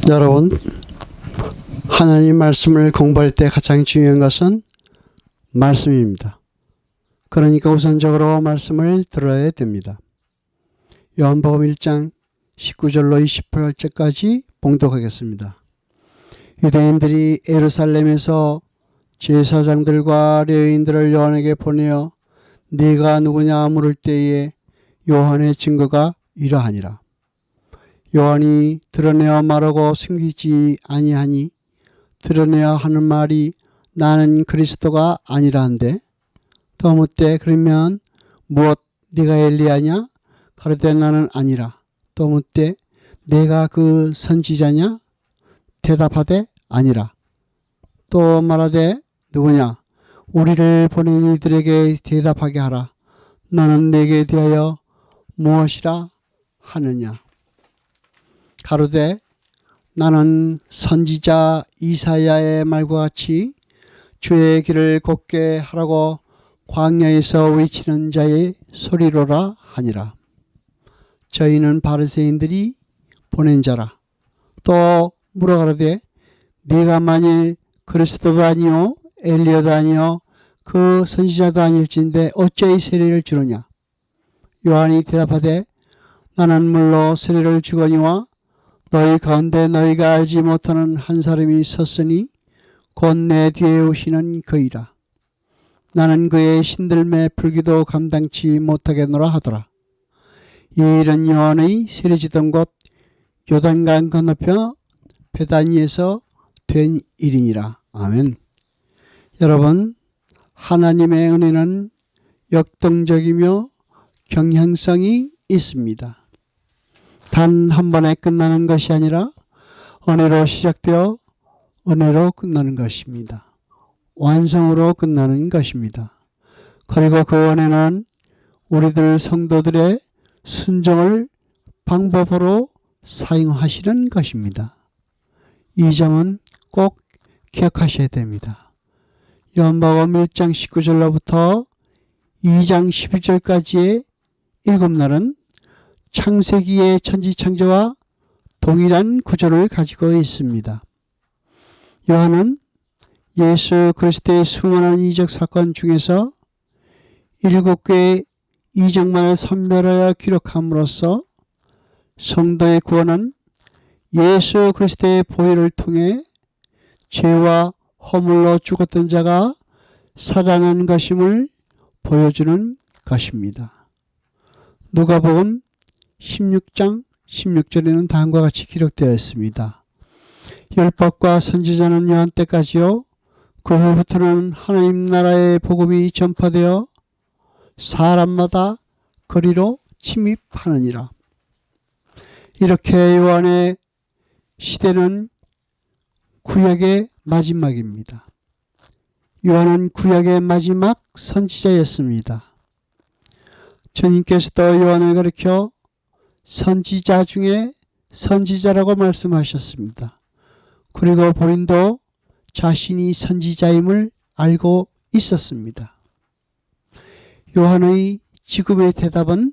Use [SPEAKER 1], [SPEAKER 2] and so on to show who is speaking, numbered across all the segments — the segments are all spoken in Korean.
[SPEAKER 1] 여러분, 하나님 말씀을 공부할 때 가장 중요한 것은 말씀입니다. 그러니까 우선적으로 말씀을 들어야 됩니다. 요한복음 1장 19절로 28절까지 봉독하겠습니다. 유대인들이 예루살렘에서 제사장들과 레위인들을 요한에게 보내어 네가 누구냐 물을 때에 요한의 증거가 이러하니라. 요한이 드러내어 말하고 숨기지 아니하니 드러내어 하는 말이 나는 그리스도가 아니라 한데, 또 묻되 그러면 무엇 네가 엘리야냐? 가로되 나는 아니라. 또 묻되 내가 그 선지자냐? 대답하되 아니라. 또 말하되 누구냐? 우리를 보낸 이들에게 대답하게 하라. 너는 내게 대하여 무엇이라 하느냐? 가로되 나는 선지자 이사야의 말과 같이 주의 길을 곱게 하라고 광야에서 외치는 자의 소리로라 하니라. 저희는 바리새인들이 보낸 자라. 또 물어 가로되 네가 만일 그리스도도 아니요 엘리야도 아니요 그 선지자도 아닐진데 어찌 세례를 주느냐? 요한이 대답하되 나는 물로 세례를 주거니와 너희 가운데 너희가 알지 못하는 한 사람이 섰으니 곧 내 뒤에 오시는 그이라. 나는 그의 신들매 풀기도 감당치 못하겠노라 하더라. 이 일은 요한의 세례 주던 곳 요단강 건너편 베다니에서 된 일이니라. 아멘. 여러분, 하나님의 은혜는 역동적이며 경향성이 있습니다. 단 한 번에 끝나는 것이 아니라 은혜로 시작되어 은혜로 끝나는 것입니다. 완성으로 끝나는 것입니다. 그리고 그 은혜는 우리들 성도들의 순종을 방법으로 사용하시는 것입니다. 이 점은 꼭 기억하셔야 됩니다. 요한복음 1장 19절로부터 2장 11절까지의 7날은 창세기의 천지창조와 동일한 구조를 가지고 있습니다. 요한은 예수 그리스도의 수많은 이적 사건 중에서 7개의 이적만을 선별하여 기록함으로써 성도의 구원은 예수 그리스도의 보혈을 통해 죄와 허물로 죽었던 자가 살아난 것임을 보여주는 것입니다. 누가복음 16장 16절에는 다음과 같이 기록되어 있습니다. 율법과 선지자는 요한 때까지요. 그 후부터는 하나님 나라의 복음이 전파되어 사람마다 거리로 침입하느니라. 이렇게 요한의 시대는 구약의 마지막입니다. 요한은 구약의 마지막 선지자였습니다. 주님께서도 요한을 가리켜 선지자 중에 선지자라고 말씀하셨습니다. 그리고 본인도 자신이 선지자임을 알고 있었습니다. 요한의 지금의 대답은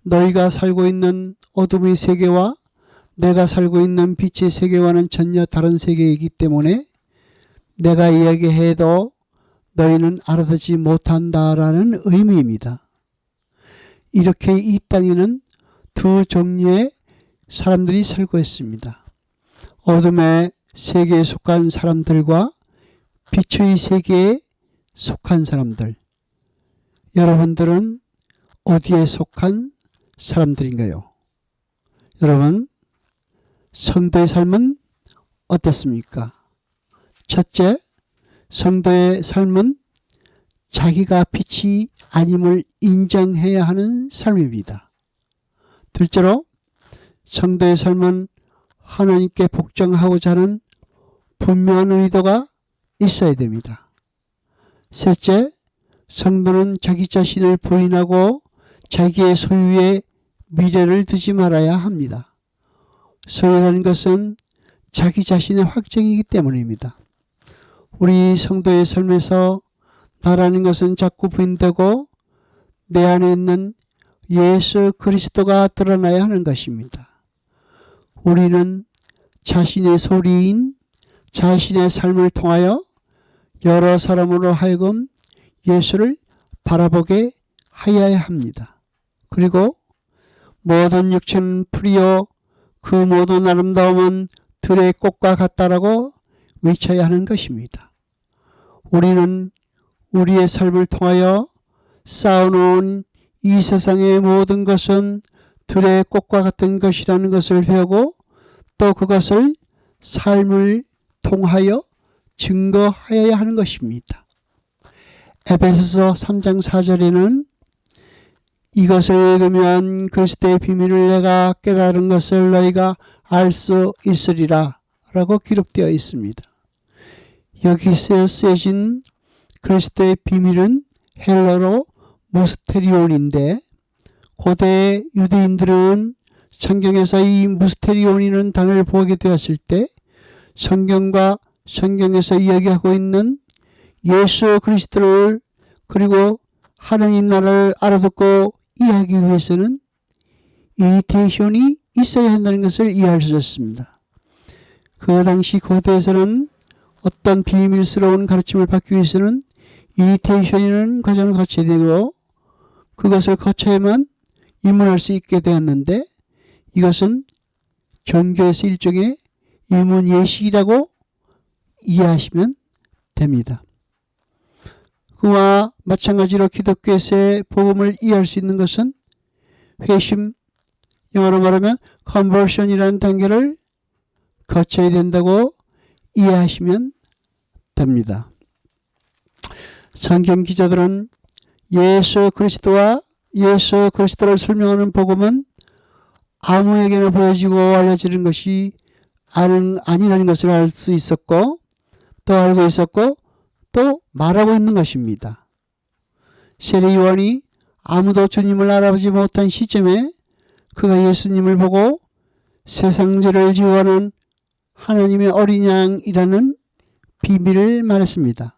[SPEAKER 1] 너희가 살고 있는 어둠의 세계와 내가 살고 있는 빛의 세계와는 전혀 다른 세계이기 때문에 내가 이야기해도 너희는 알아듣지 못한다라는 의미입니다. 이렇게 이 땅에는 두 종류의 사람들이 살고 있습니다. 어둠의 세계에 속한 사람들과 빛의 세계에 속한 사람들. 여러분들은 어디에 속한 사람들인가요? 여러분, 성도의 삶은 어떻습니까? 첫째, 성도의 삶은 자기가 빛이 아님을 인정해야 하는 삶입니다. 둘째로, 성도의 삶은 하나님께 복종하고자 하는 분명한 의도가 있어야 됩니다. 셋째, 성도는 자기 자신을 부인하고 자기의 소유에 미래를 두지 말아야 합니다. 소유라는 것은 자기 자신의 확정이기 때문입니다. 우리 성도의 삶에서 나라는 것은 자꾸 부인되고 내 안에 있는 예수 그리스도가 드러나야 하는 것입니다. 우리는 자신의 소리인 자신의 삶을 통하여 여러 사람으로 하여금 예수를 바라보게 하여야 합니다. 그리고 모든 육체는 풀이요 그 모든 아름다움은 들의 꽃과 같다라고 외쳐야 하는 것입니다. 우리는 우리의 삶을 통하여 쌓아놓은 이 세상의 모든 것은 들의 꽃과 같은 것이라는 것을 배우고 또 그것을 삶을 통하여 증거하여야 하는 것입니다. 에베소서 3장 4절에는 이것을 읽으면 그리스도의 비밀을 내가 깨달은 것을 너희가 알 수 있으리라 라고 기록되어 있습니다. 여기서 쓰여진 그리스도의 비밀은 헬라어로 무스테리온인데 고대 유대인들은 성경에서 이 무스테리온이라는 단어를 보게 되었을 때 성경과 성경에서 이야기하고 있는 예수 그리스도를 그리고 하나님 나라를 알아듣고 이해하기 위해서는 이미테이션이 있어야 한다는 것을 이해할 수 있었습니다. 그 당시 고대에서는 어떤 비밀스러운 가르침을 받기 위해서는 이미테이션이라는 과정을 거쳐야 되고 그것을 거쳐야만 입문할 수 있게 되었는데 이것은 종교에서 일종의 입문 예식이라고 이해하시면 됩니다. 그와 마찬가지로 기독교에서의 복음을 이해할 수 있는 것은 회심, 영어로 말하면 conversion이라는 단계를 거쳐야 된다고 이해하시면 됩니다. 성경 기자들은 예수 그리스도와 예수 그리스도를 설명하는 복음은 아무에게나 보여지고 알려지는 것이 아니라는 것을 알 수 있었고 또 알고 있었고 또 말하고 있는 것입니다. 세례 요한이 아무도 주님을 알아보지 못한 시점에 그가 예수님을 보고 세상 죄를 지워하는 하나님의 어린 양이라는 비밀을 말했습니다.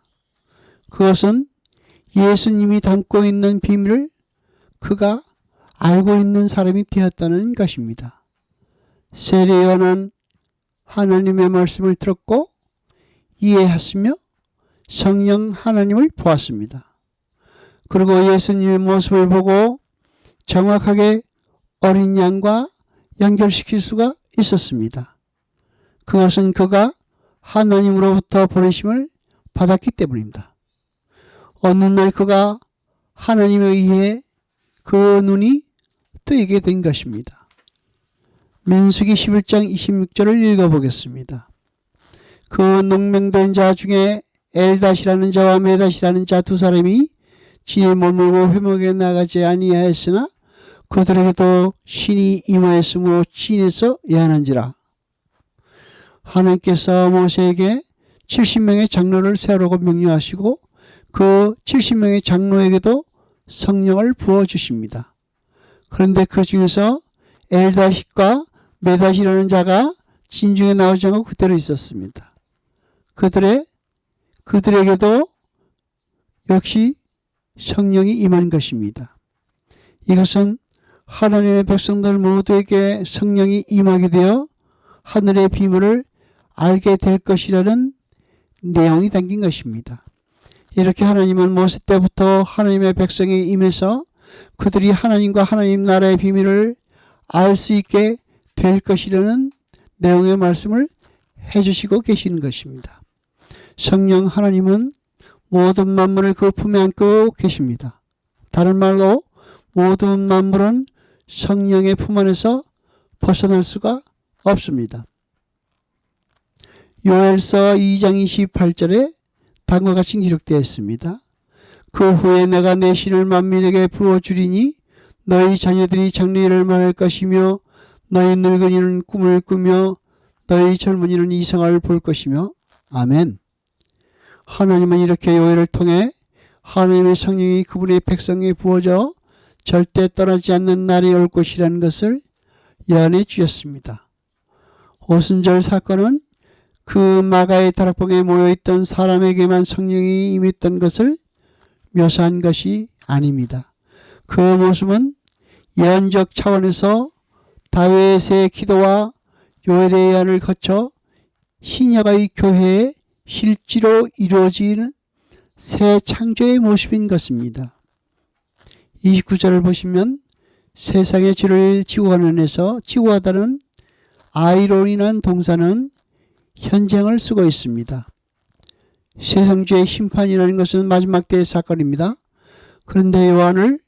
[SPEAKER 1] 그것은 예수님이 담고 있는 비밀을 그가 알고 있는 사람이 되었다는 것입니다. 세례 요한은 하나님의 말씀을 들었고 이해했으며 성령 하나님을 보았습니다. 그리고 예수님의 모습을 보고 정확하게 어린 양과 연결시킬 수가 있었습니다. 그것은 그가 하나님으로부터 보내심을 받았기 때문입니다. 어느 날 그가 하나님에 의해 그 눈이 뜨이게 된 것입니다. 민수기 11장 26절을 읽어보겠습니다. 그 농명된 자 중에 엘닷이라는 자와 메닷이라는 자 두 사람이 진에 머물고 회목에 나가지 아니하였으나 그들에게도 신이 임하였으므로 진에서 예언한지라. 하나님께서 모세에게 70명의 장로를 세우라고 명령하시고 그 70명의 장로에게도 성령을 부어주십니다. 그런데 그 중에서 엘닷과 메닷이라는 자가 진중에 나오지 않고 그대로 있었습니다. 그들에게도 역시 성령이 임한 것입니다. 이것은 하나님의 백성들 모두에게 성령이 임하게 되어 하늘의 비밀을 알게 될 것이라는 내용이 담긴 것입니다. 이렇게 하나님은 모세 때부터 하나님의 백성에 임해서 그들이 하나님과 하나님 나라의 비밀을 알 수 있게 될 것이라는 내용의 말씀을 해주시고 계시는 것입니다. 성령 하나님은 모든 만물을 그 품에 안고 계십니다. 다른 말로 모든 만물은 성령의 품 안에서 벗어날 수가 없습니다. 요엘서 2장 28절에 다음과 같이 기록되어 있습니다. 그 후에 내가 내 신을 만민에게 부어주리니 너희 자녀들이 장래일을 말할 것이며 너희 늙은이는 꿈을 꾸며 너희 젊은이는 이상을 볼 것이며 아멘. 하나님은 이렇게 요엘을 통해 하나님의 성령이 그분의 백성에 부어져 절대 떠나지 않는 날이 올 것이라는 것을 예언해 주셨습니다. 오순절 사건은 그 마가의 다락방에 모여있던 사람에게만 성령이 임했던 것을 묘사한 것이 아닙니다. 그 모습은 예언적 차원에서 다윗의 기도와 요엘의 예언을 거쳐 신약의 교회에 실제로 이루어지는 새 창조의 모습인 것입니다. 29절을 보시면 세상의 죄를 지고하는 데서 지고하다는 아이론이라는 동사는 현재형을 쓰고 있습니다. 세상죄의 심판이라는 것은 마지막 때의 사건입니다. 그런데 요한을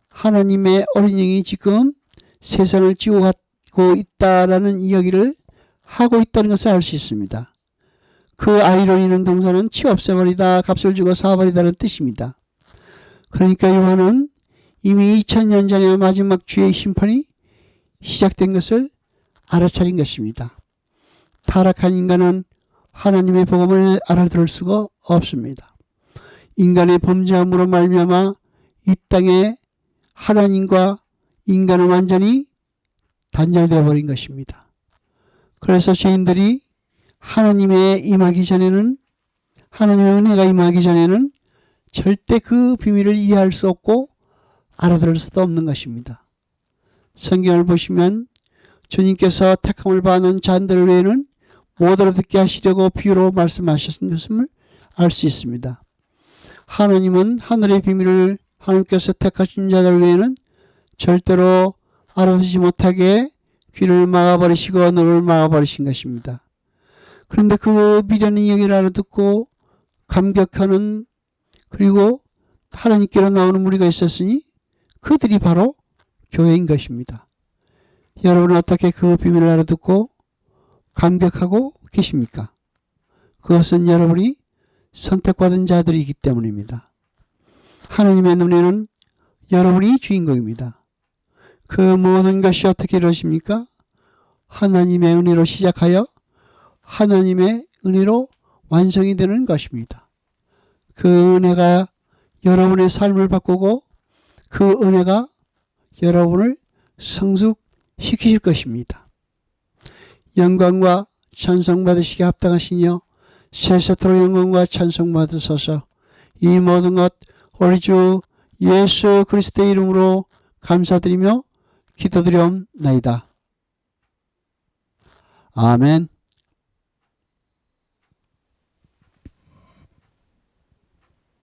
[SPEAKER 1] 하나님의 어린 영이 지금 세상을 지고하고 있다라는 이야기를 하고 있다는 것을 알 수 있습니다. 그 아이론이라는 동사는 치 없애버리다, 값을 주고 사버리다는 뜻입니다. 그러니까 요한은 이미 2000년 전에 마지막 주의 심판이 시작된 것을 알아차린 것입니다. 타락한 인간은 하나님의 복음을 알아들을 수가 없습니다. 인간의 범죄함으로 말미암아 이 땅에 하나님과 인간은 완전히 단절되어 버린 것입니다. 그래서 죄인들이 하나님의 임하기 전에는, 하나님의 은혜가 임하기 전에는 절대 그 비밀을 이해할 수 없고 알아들을 수도 없는 것입니다. 성경을 보시면 주님께서 택함을 받는 자들 외에는 못 알아듣게 하시려고 비유로 말씀하셨던 것을 알 수 있습니다. 하나님은 하늘의 비밀을 하나님께서 택하신 자들 외에는 절대로 알아듣지 못하게 귀를 막아버리시고 눈을 막아버리신 것입니다. 그런데 그 미련한 얘기를 알아듣고 감격하는, 그리고 하나님께로 나오는 무리가 있었으니 그들이 바로 교회인 것입니다. 여러분은 어떻게 그 비밀을 알아듣고 감격하고 계십니까? 그것은 여러분이 선택받은 자들이기 때문입니다. 하나님의 눈에는 여러분이 주인공입니다. 그 모든 것이 어떻게 이루어집니까? 하나님의 은혜로 시작하여 하나님의 은혜로 완성이 되는 것입니다. 그 은혜가 여러분의 삶을 바꾸고 그 은혜가 여러분을 성숙시키실 것입니다. 영광과 찬송 받으시기 합당하시며 세세토록 영광과 찬송 받으소서. 이 모든 것 우리 주 예수 그리스도의 이름으로 감사드리며 기도드리옵나이다. 아멘.